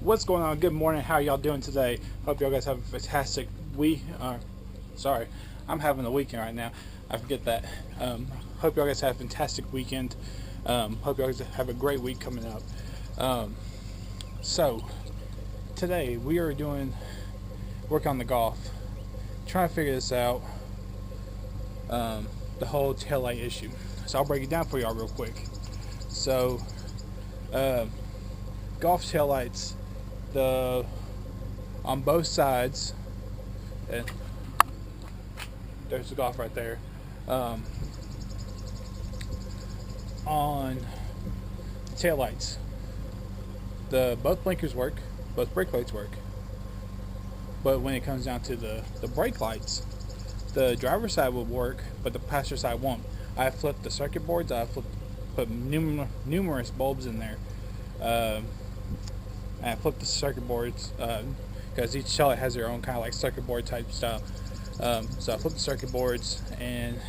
What's going on? Good morning. How y'all doing today? Hope y'all guys have a fantastic week. Sorry, I'm having a weekend right now. I forget that. Hope y'all guys have a fantastic weekend. Hope y'all guys have a great week coming up. So today we are doing work on the golf, trying to figure this out. The whole taillight issue. So I'll break it down for y'all real quick. So golf taillights, on both sides, and there's the golf right there. On taillights, both blinkers work, both brake lights work, but when it comes down to the brake lights, the driver's side will work, but the passenger side won't. I flipped the circuit boards. Put numerous bulbs in there. I flipped the circuit boards because each taillight has their own kind of like circuit board type style. So I flipped the circuit boards and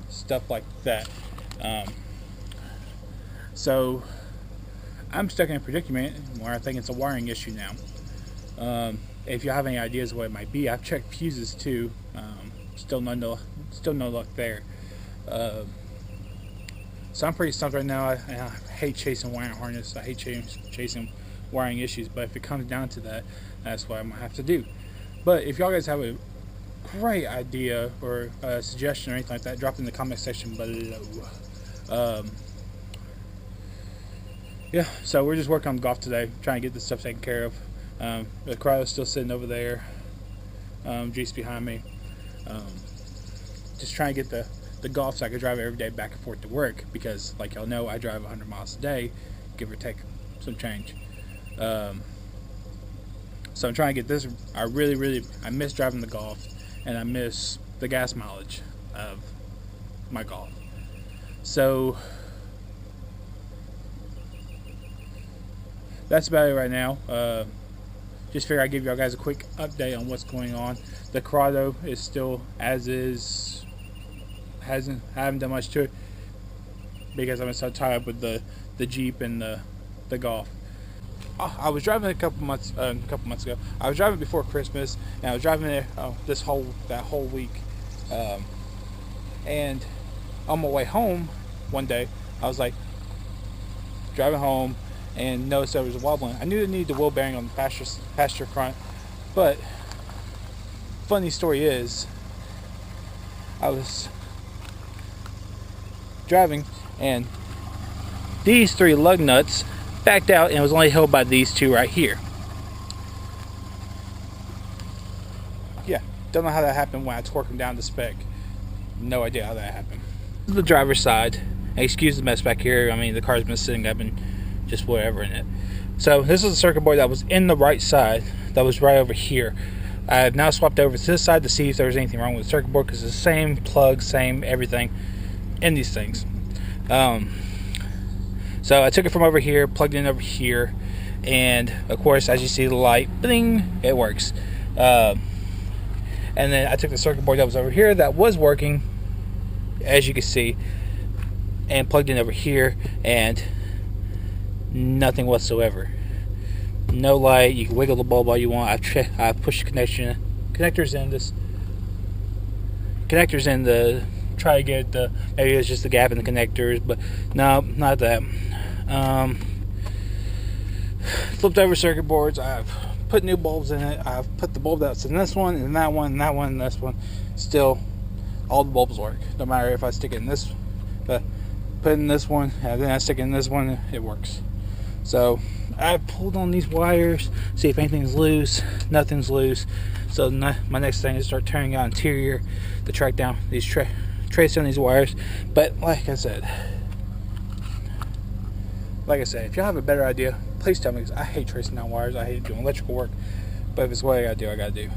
stuff like that. So I'm stuck in a predicament where I think it's a wiring issue now. If you have any ideas what it might be, I've checked fuses too. Still no luck there. So I'm pretty stumped right now. I hate chasing wiring harness. I hate chasing wiring issues. But if it comes down to that, that's what I'm gonna have to do. But if y'all guys have a great idea or a suggestion or anything like that, drop it in the comment section below. Yeah, so we're just working on golf today, trying to get this stuff taken care of. The crowd is still sitting over there. Jeep's behind me. Just trying to get the golf so I can drive it every day back and forth to work, because like y'all know I drive 100 miles a day, give or take some change. So I'm trying to get this. I miss driving the golf, and I miss the gas mileage of my golf. So that's about it right now. Just figure I'd give y'all guys a quick update on what's going on. The Corrado is still as is. I haven't done much to it because I'm so tied up with the Jeep and the golf. I was driving a couple months ago. I was driving before Christmas, and I was driving there that whole week. And on my way home one day, I was like driving home and noticed there was wobbling. I knew it needed the wheel bearing on the passenger front, but funny story is, I was driving and these three lug nuts backed out and was only held by these two right here. Yeah, don't know how that happened when I torqued them down to spec. No idea how that happened. The driver's side, excuse the mess back here. I mean, the car's been sitting up and just whatever in it. So this is the circuit board that was in the right side, that was right over here. I have now swapped over to this side to see if there was anything wrong with the circuit board, because it's the same plug, same everything in these things. So I took it from over here, plugged it in over here, and of course, as you see the light, bling, it works. And then I took the circuit board that was over here that was working, as you can see, and plugged in over here, and nothing whatsoever. No light. You can wiggle the bulb all you want. I pushed connectors in to try to get maybe it's just the gap in the connectors, but no, not that. Flipped over circuit boards. I've put new bulbs in it. I've put the bulb that's in this one, and that one, and that one, and this one. Still, all the bulbs work. No matter if I stick it in this, put in this one, and then I stick it in this one, it works. So I pulled on these wires, see if anything's loose. Nothing's loose. So my next thing is start tearing out interior to track down these trace down these wires. But like I said, if y'all have a better idea, please tell me, because I hate tracing down wires. I hate doing electrical work. But if it's what I gotta do.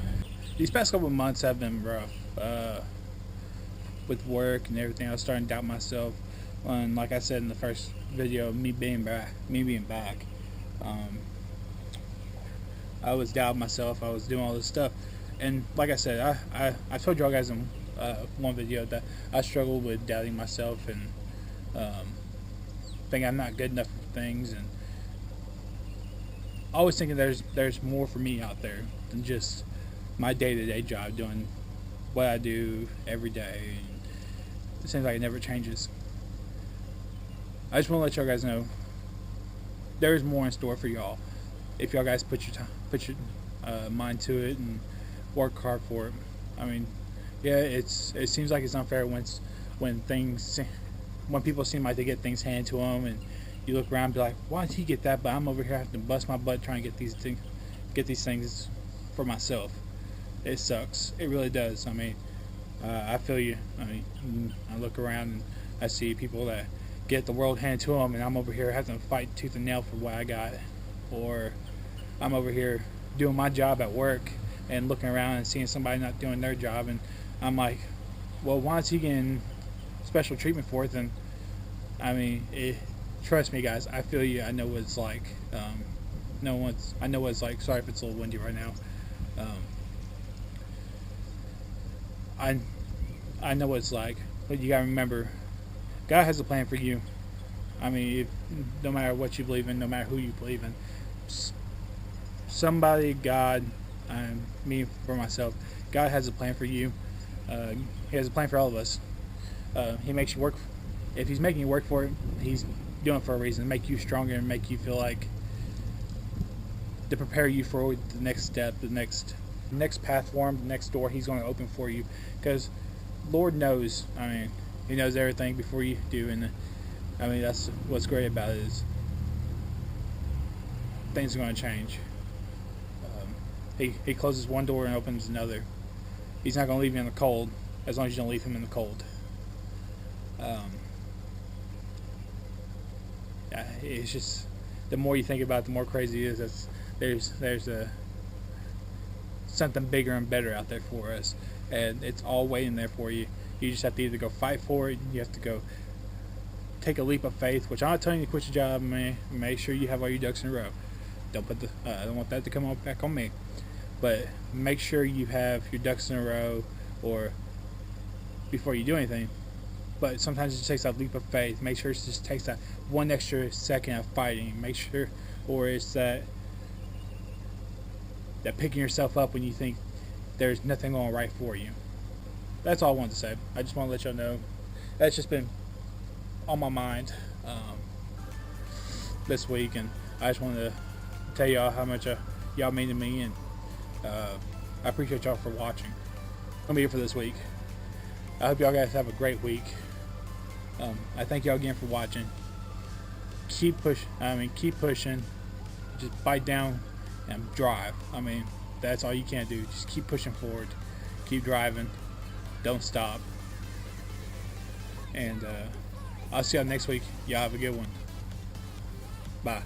These past couple of months have been rough. With work and everything, I was starting to doubt myself. And like I said in the first video, me being back, I was doubting myself. I was doing all this stuff, and like I said, I told y'all guys in one video that I struggled with doubting myself and think I'm not good enough for things, and always thinking there's more for me out there than just my day-to-day job, doing what I do every day. And it seems like it never changes. I just want to let y'all guys know there is more in store for y'all if y'all guys put your mind to it and work hard for it. I mean, yeah, it seems like it's unfair when people seem like they get things handed to them, and you look around and be like, why did he get that? But I'm over here having to bust my butt trying to get these things for myself. It sucks. It really does. I mean, I feel you. I mean, I look around and I see people that get the world handed to them, and I'm over here having to fight tooth and nail for what I got. Or I'm over here doing my job at work and looking around and seeing somebody not doing their job, and I'm like, well, why is he getting special treatment for it? And I mean, trust me, guys, I feel you. I know what it's like. I know what it's like. Sorry if it's a little windy right now. I know what it's like, but you gotta remember, God has a plan for you. I mean, no matter what you believe in, no matter who you believe in, somebody, God, me for myself, God has a plan for you. He has a plan for all of us. He makes you work. If He's making you work for it, He's doing it for a reason, to make you stronger and make you feel like, to prepare you for the next step, the next path for Him, the next door He's going to open for you. Because Lord knows. I mean, He knows everything before you do, and I mean, that's what's great about it, is things are going to change. He closes one door and opens another. He's not going to leave you in the cold as long as you don't leave Him in the cold. Yeah, it's just, the more you think about it, the more crazy it is. There's something bigger and better out there for us, and it's all waiting there for you. You just have to either go fight for it, you have to go take a leap of faith, which I'm not telling you to quit your job, man. Make sure you have all your ducks in a row. I don't want that to come back on me. But make sure you have your ducks in a row, or before you do anything. But sometimes it just takes that leap of faith. Make sure it just takes that one extra second of fighting. Make sure, or it's that picking yourself up when you think there's nothing going right for you. That's all I wanted to say. I just want to let y'all know that's just been on my mind this week, and I just wanted to tell y'all how much y'all mean to me, and I appreciate y'all for watching. I'm here for this week. I hope y'all guys have a great week. I thank y'all again for watching. Keep pushing. Just bite down and drive. I mean, that's all you can do. Just keep pushing forward. Keep driving. Don't stop. And I'll see y'all next week. Y'all have a good one. Bye.